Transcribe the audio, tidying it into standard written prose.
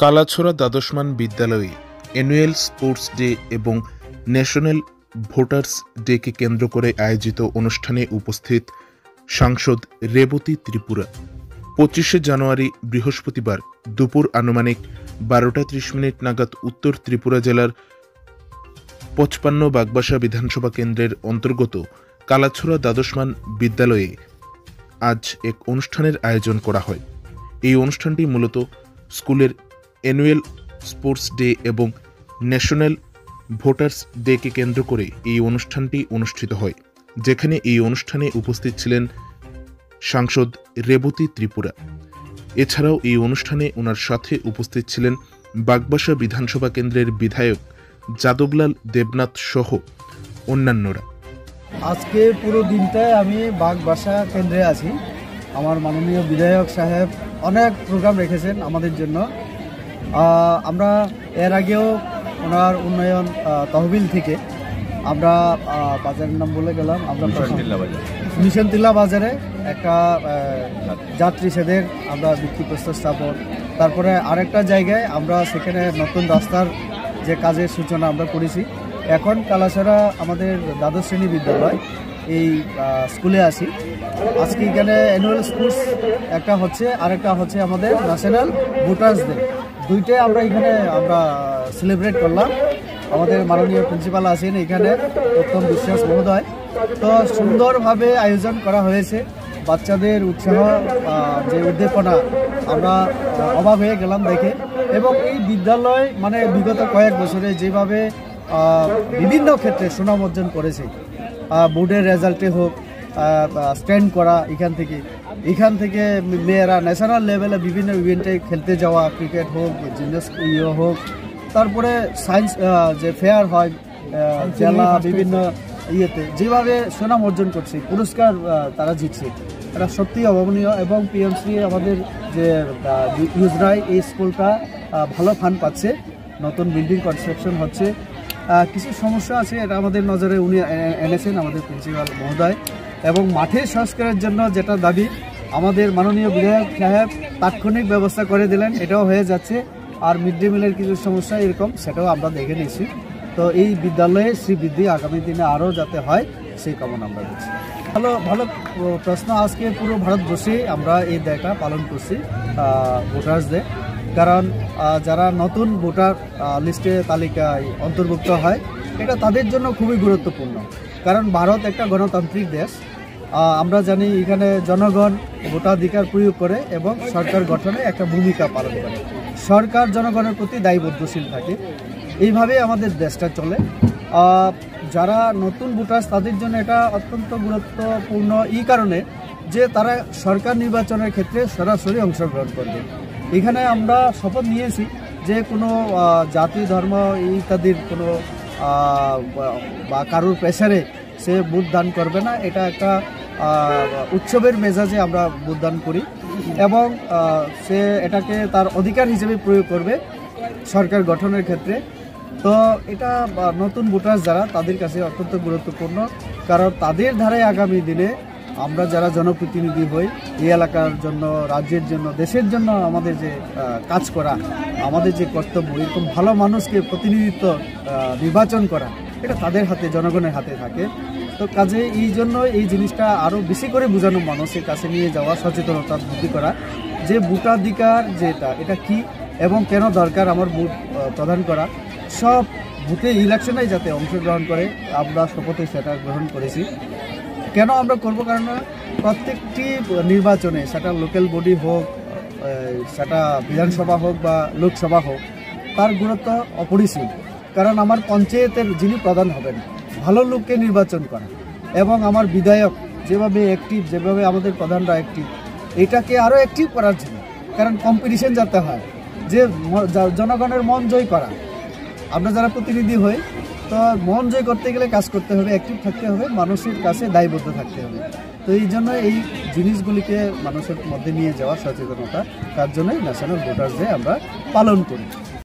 কালাছড়া দ্বাদশমান বিদ্যালয়ে annual sports day এবং national voters ডেকে কেন্দ্র করে আয়োজিত অনুষ্ঠানে উপস্থিত সাংসদ রেবতী ত্রিপুরা। 25শে জানুয়ারি বৃহস্পতিবার দুপুর আনুমানিক 12টা 30 মিনিট নাগাদ উত্তর ত্রিপুরা জেলার 55 বাগবাসা বিধানসভা কেন্দ্রের অন্তর্গত কালাছড়া দ্বাদশমান বিদ্যালয়ে আজ এক অনুষ্ঠানের আয়োজন করা হয়। এই অনুষ্ঠানটি মূলত স্কুলের অ্যানুয়াল স্পোর্টস ডে এবং ন্যাশনাল ভোটার্স ডেকে কেন্দ্র করে এই অনুষ্ঠানটি অনুষ্ঠিত হয়, যেখানে এই অনুষ্ঠানে উপস্থিত ছিলেন সাংসদ রেবতী ত্রিপুরা। এছাড়াও এই অনুষ্ঠানে ওনার সাথে উপস্থিত ছিলেন বাগবাসা বিধানসভা কেন্দ্রের বিধায়ক যাদবলাল দেবনাথ সহ অন্যান্যরা। আজকে পুরো দিনটায় আমি বাগবাসা কেন্দ্রে আছি। আমার মাননীয় বিধায়ক সাহেব অনেক প্রোগ্রাম রেখেছেন আমাদের জন্য। আমরা এর আগেও ওনার উন্নয়ন তহবিল থেকে আমরা বাজারের নাম বলে গেলাম, আমরা মিশন তিল্লা বাজারে একটা যাত্রী সেদের আমরা ভিত্তিপ্রস্তর স্থাপন, তারপরে আরেকটা জায়গায় আমরা সেখানে নতুন রাস্তার যে কাজের সূচনা আমরা করেছি। এখন কালাছড়া আমাদের দ্বাদশ শ্রেণী বিদ্যালয় এই স্কুলে আছি। আজকে এখানে অ্যানুয়াল স্পোর্টস একটা হচ্ছে, আরেকটা হচ্ছে আমাদের ন্যাশনাল ভোটার্স ডে। দুইটাই আমরা এখানে সেলিব্রেট করলাম। আমাদের মাননীয় প্রিন্সিপাল আছেন এখানে, উত্তম বিশ্বাস মহোদয়। তো সুন্দরভাবে আয়োজন করা হয়েছে। বাচ্চাদের উৎসাহ, যে উদ্দীপনা, আমরা অবাক হয়ে গেলাম দেখে। এবং এই বিদ্যালয় মানে বিগত কয়েক বছরে যেভাবে বিভিন্ন ক্ষেত্রে সুনাম অর্জন করেছে, বোর্ডের রেজাল্টে হোক, স্ট্যান্ড করা, এখান থেকে মেয়েরা ন্যাশনাল লেভেলে বিভিন্ন ইভেন্টে খেলতে যাওয়া, ক্রিকেট হোক, জিমন্যাস্টিক হোক, তারপরে সায়েন্স যে ফেয়ার হয় জেলা বিভিন্ন ইয়েতে যেভাবে সুনাম অর্জন করছে, পুরস্কার তারা জিতছে, এটা সত্যিই অভাবনীয়। এবং পিএমসি আমাদের যে ইউজরাই এই স্কুলটা ভালো ফান্ড পাচ্ছে, নতুন বিল্ডিং কনস্ট্রাকশন হচ্ছে। কিছু সমস্যা আছে, এটা আমাদের নজরে উনি এনেছেন আমাদের প্রিন্সিপাল মহোদয়। এবং মাঠের সংস্কারের জন্য যেটা দাবি, আমাদের মাননীয় বিধায়ক সাহেব তাৎক্ষণিক ব্যবস্থা করে দিলেন, এটাও হয়ে যাচ্ছে। আর মিড ডে মিলের কিছু সমস্যা এরকম, সেটাও আমরা দেখে নিয়েছি। তো এই বিদ্যালয়ে শ্রীবৃদ্ধি আগামী দিনে আরও যাতে হয় সেই কামনা আমরা করছি। ভালো প্রশ্ন। আজকে পুরো ভারতবর্ষে আমরা এই ডেটা পালন করছি, ভোটার্স ডে। কারণ যারা নতুন ভোটার লিস্টে তালিকায় অন্তর্ভুক্ত হয়, এটা তাদের জন্য খুবই গুরুত্বপূর্ণ। কারণ ভারত একটা গণতান্ত্রিক দেশ। আমরা জানি এখানে জনগণ ভোটাধিকার প্রয়োগ করে এবং সরকার গঠনে একটা ভূমিকা পালন করে। সরকার জনগণের প্রতি দায়বদ্ধশীল থাকে। এইভাবে আমাদের দেশটা চলে। যারা নতুন ভোটার তাদের জন্য এটা অত্যন্ত গুরুত্বপূর্ণ এই কারণে যে তারা সরকার নির্বাচনের ক্ষেত্রে সরাসরি অংশগ্রহণ করবে। এখানে আমরা শপথ নিয়েছি যে কোনো জাতি, ধর্ম ইত্যাদির কোনো বা কারোর প্রেসারে সে ভোট দান করবে না। এটা একটা উৎসবের মেজাজে আমরা ভোট দান করি এবং সে এটাকে তার অধিকার হিসেবে প্রয়োগ করবে সরকার গঠনের ক্ষেত্রে। তো এটা নতুন ভোটার যারা, তাদের কাছে অত্যন্ত গুরুত্বপূর্ণ। কারণ তাদের ধারায় আগামী দিনে আমরা যারা জনপ্রতিনিধি হই, এই এলাকার জন্য, রাজ্যের জন্য, দেশের জন্য আমাদের যে কাজ করা, আমাদের যে কর্তব্য, এরকম ভালো মানুষকে প্রতিনিধিত্ব নির্বাচন করা, এটা তাদের হাতে, জনগণের হাতে থাকে। তো কাজে এই জন্য এই জিনিসটা আরও বেশি করে বোঝানো, মানুষের কাছে নিয়ে যাওয়া, সচেতনতা বৃদ্ধি করা যে ভোটাধিকার যেটা, এটা কি এবং কেন দরকার আমার ভোট প্রদান করা। সব ভোটে ইলেকশনে যাতে অংশগ্রহণ করে, আমরা শপথে সেটা গ্রহণ করেছি। কেন আমরা করবো? কারণ প্রত্যেকটি নির্বাচনে, সেটা লোকাল বডি হোক, সেটা বিধানসভা হোক বা লোকসভা হোক, তার গুরুত্ব অপরিসীম। কারণ আমার পঞ্চায়েতের যিনি প্রধান হবেন, ভালো লোককে নির্বাচন করা এবং আমার বিধায়ক যেভাবে অ্যাক্টিভ, যেভাবে আমাদের প্রধানরা অ্যাক্টিভ, এটাকে আরও অ্যাক্টিভ করার জন্য। কারণ কম্পিটিশন যাতে হয়, যে জনগণের মন জয় করা। আমরা যারা প্রতিনিধি হই, তো মন জয় করতে গেলে কাজ করতে হবে, অ্যাক্টিভ থাকতে হবে, মানুষের কাছে দায়বদ্ধ থাকতে হবে। তো এই জন্য এই জিনিসগুলিকে মানুষের মধ্যে নিয়ে যাওয়া সচেতনতা, তার জন্যই ন্যাশনাল ভোটার্স ডে আমরা পালন করি।